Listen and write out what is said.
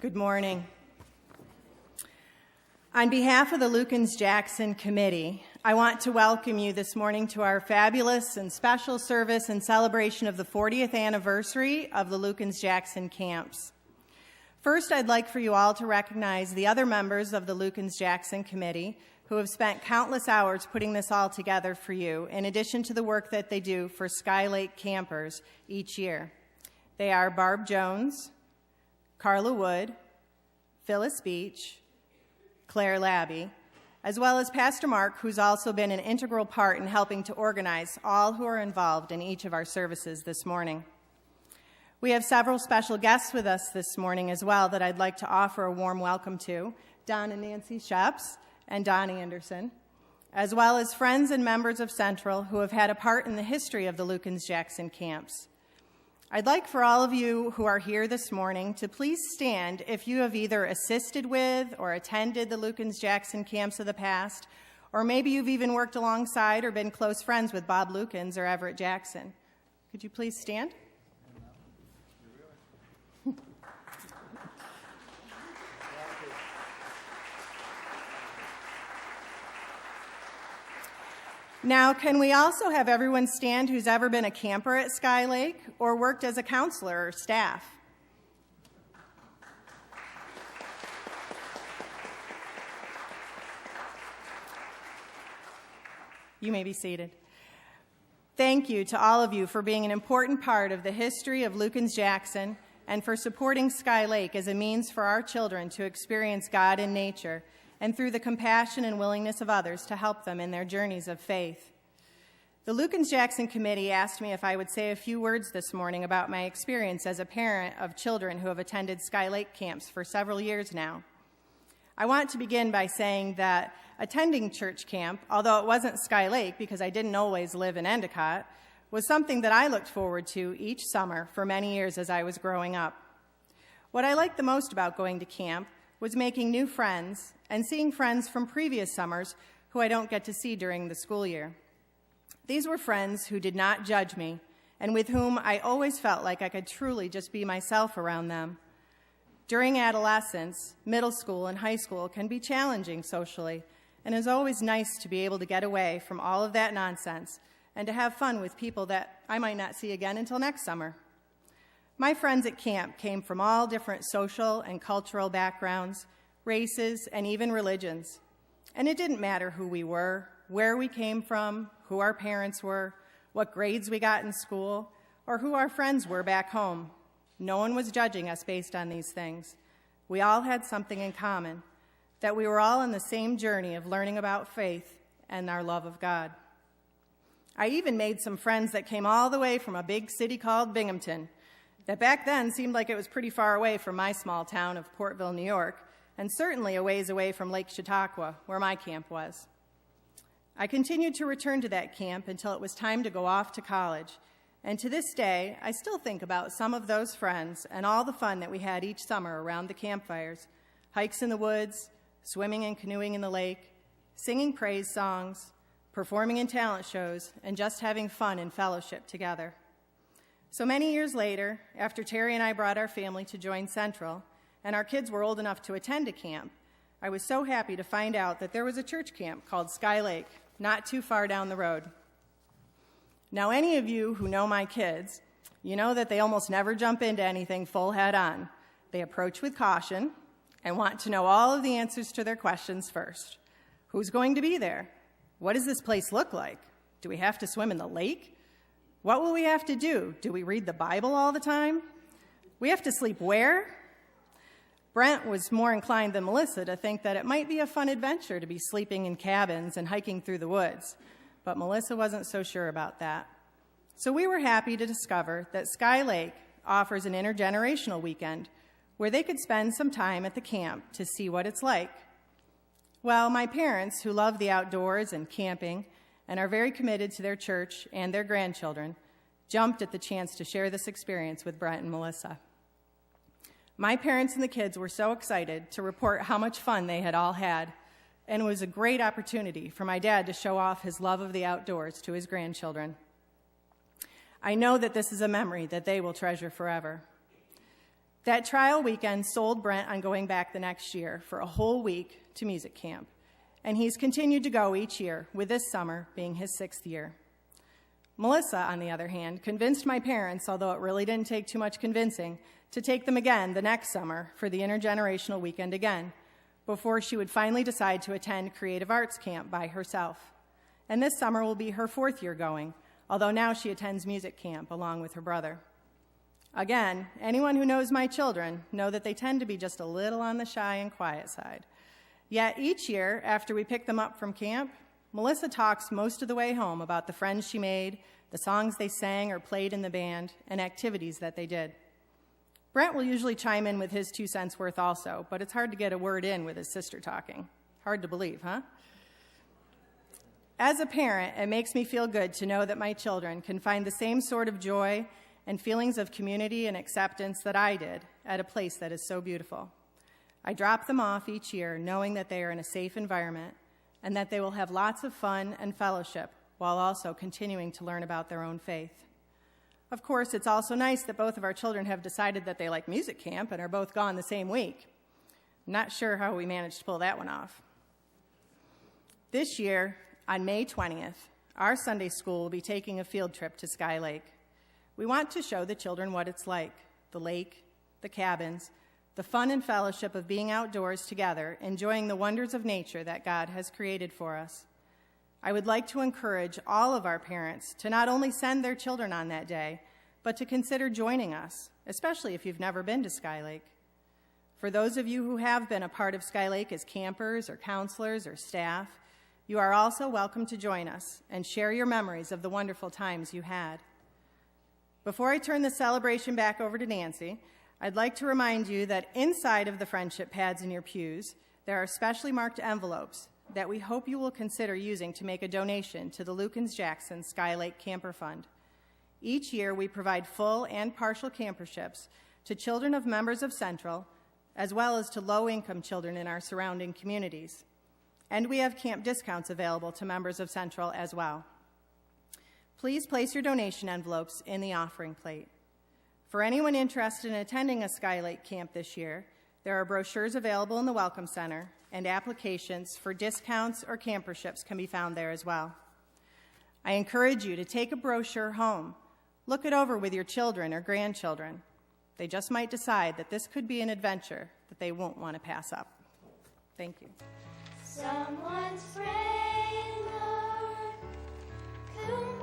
Good morning. On behalf of the Lukens-Jackson Committee, I want to welcome you this morning to our fabulous and special service in celebration of the 40th anniversary of the Lukens-Jackson camps. First, I'd like for you all to recognize the other members of the Lukens-Jackson Committee who have spent countless hours putting this all together for you, in addition to the work that they do for Sky Lake campers each year. They are Barb Jones, Carla Wood, Phyllis Beach, Claire Labby, as well as Pastor Mark, who's also been an integral part in helping to organize all who are involved in each of our services this morning. We have several special guests with us this morning as well that I'd like to offer a warm welcome to, Don and Nancy Sheps and Donnie Anderson, as well as friends and members of Central who have had a part in the history of the Lukens-Jackson camps. I'd like for all of you who are here this morning to please stand if you have either assisted with or attended the Lukens-Jackson camps of the past, or maybe you've even worked alongside or been close friends with Bob Lukens or Everett Jackson. Could you please stand? Now, can we also have everyone stand who's ever been a camper at Sky Lake or worked as a counselor or staff? You may be seated. Thank you to all of you for being an important part of the history of Lukens-Jackson and for supporting Sky Lake as a means for our children to experience God in nature and through the compassion and willingness of others to help them in their journeys of faith. The Lukens-Jackson Committee asked me if I would say a few words this morning about my experience as a parent of children who have attended Sky Lake camps for several years now. I want to begin by saying that attending church camp, although it wasn't Sky Lake because I didn't always live in Endicott, was something that I looked forward to each summer for many years as I was growing up. What I liked the most about going to camp was making new friends and seeing friends from previous summers who I don't get to see during the school year. These were friends who did not judge me and with whom I always felt like I could truly just be myself around them. During adolescence, middle school and high school can be challenging socially, and it's always nice to be able to get away from all of that nonsense and to have fun with people that I might not see again until next summer. My friends at camp came from all different social and cultural backgrounds, races, and even religions. And it didn't matter who we were, where we came from, who our parents were, what grades we got in school, or who our friends were back home. No one was judging us based on these things. We all had something in common, that we were all on the same journey of learning about faith and our love of God. I even made some friends that came all the way from a big city called Binghamton, that back then seemed like it was pretty far away from my small town of Portville, New York, and certainly a ways away from Lake Chautauqua, where my camp was. I continued to return to that camp until it was time to go off to college, and to this day, I still think about some of those friends and all the fun that we had each summer around the campfires, hikes in the woods, swimming and canoeing in the lake, singing praise songs, performing in talent shows, and just having fun and fellowship together. So many years later, after Terry and I brought our family to join Central, and our kids were old enough to attend a camp, I was so happy to find out that there was a church camp called Sky Lake, not too far down the road. Now, any of you who know my kids, you know that they almost never jump into anything full head on. They approach with caution and want to know all of the answers to their questions first. Who's going to be there? What does this place look like? Do we have to swim in the lake? What will we have to do? Do we read the Bible all the time? We have to sleep where? Brent was more inclined than Melissa to think that it might be a fun adventure to be sleeping in cabins and hiking through the woods, but Melissa wasn't so sure about that. So we were happy to discover that Sky Lake offers an intergenerational weekend where they could spend some time at the camp to see what it's like. Well, my parents, who love the outdoors and camping and are very committed to their church and their grandchildren, jumped at the chance to share this experience with Brent and Melissa. My parents and the kids were so excited to report how much fun they had all had, and it was a great opportunity for my dad to show off his love of the outdoors to his grandchildren. I know that this is a memory that they will treasure forever. That trial weekend sold Brent on going back the next year for a whole week to music camp, and he's continued to go each year, with this summer being his 6th year. Melissa, on the other hand, convinced my parents, although it really didn't take too much convincing, to take them again the next summer for the intergenerational weekend again, before she would finally decide to attend creative arts camp by herself. And this summer will be her 4th year going, although now she attends music camp along with her brother. Again, anyone who knows my children know that they tend to be just a little on the shy and quiet side. Yet each year, after we pick them up from camp, Melissa talks most of the way home about the friends she made, the songs they sang or played in the band, and activities that they did. Brent will usually chime in with his 2 cents worth also, but it's hard to get a word in with his sister talking. Hard to believe, huh? As a parent, it makes me feel good to know that my children can find the same sort of joy and feelings of community and acceptance that I did at a place that is so beautiful. I drop them off each year knowing that they are in a safe environment and that they will have lots of fun and fellowship while also continuing to learn about their own faith. Of course, it's also nice that both of our children have decided that they like music camp and are both gone the same week. I'm not sure how we managed to pull that one off. This year, on May 20th, our Sunday school will be taking a field trip to Sky Lake. We want to show the children what it's like, the lake, the cabins, the fun and fellowship of being outdoors together, enjoying the wonders of nature that God has created for us. I would like to encourage all of our parents to not only send their children on that day, but to consider joining us, especially if you've never been to Sky Lake. For those of you who have been a part of Sky Lake as campers or counselors or staff, you are also welcome to join us and share your memories of the wonderful times you had. Before I turn the celebration back over to Nancy, I'd like to remind you that inside of the friendship pads in your pews, there are specially marked envelopes that we hope you will consider using to make a donation to the Lukens-Jackson Sky Lake Camper Fund. Each year, we provide full and partial camperships to children of members of Central, as well as to low-income children in our surrounding communities. And we have camp discounts available to members of Central as well. Please place your donation envelopes in the offering plate. For anyone interested in attending a Sky Lake camp this year, there are brochures available in the Welcome Center, and applications for discounts or camperships can be found there as well. I encourage you to take a brochure home. Look it over with your children or grandchildren. They just might decide that this could be an adventure that they won't want to pass up. Thank you. Someone's praying, Lord,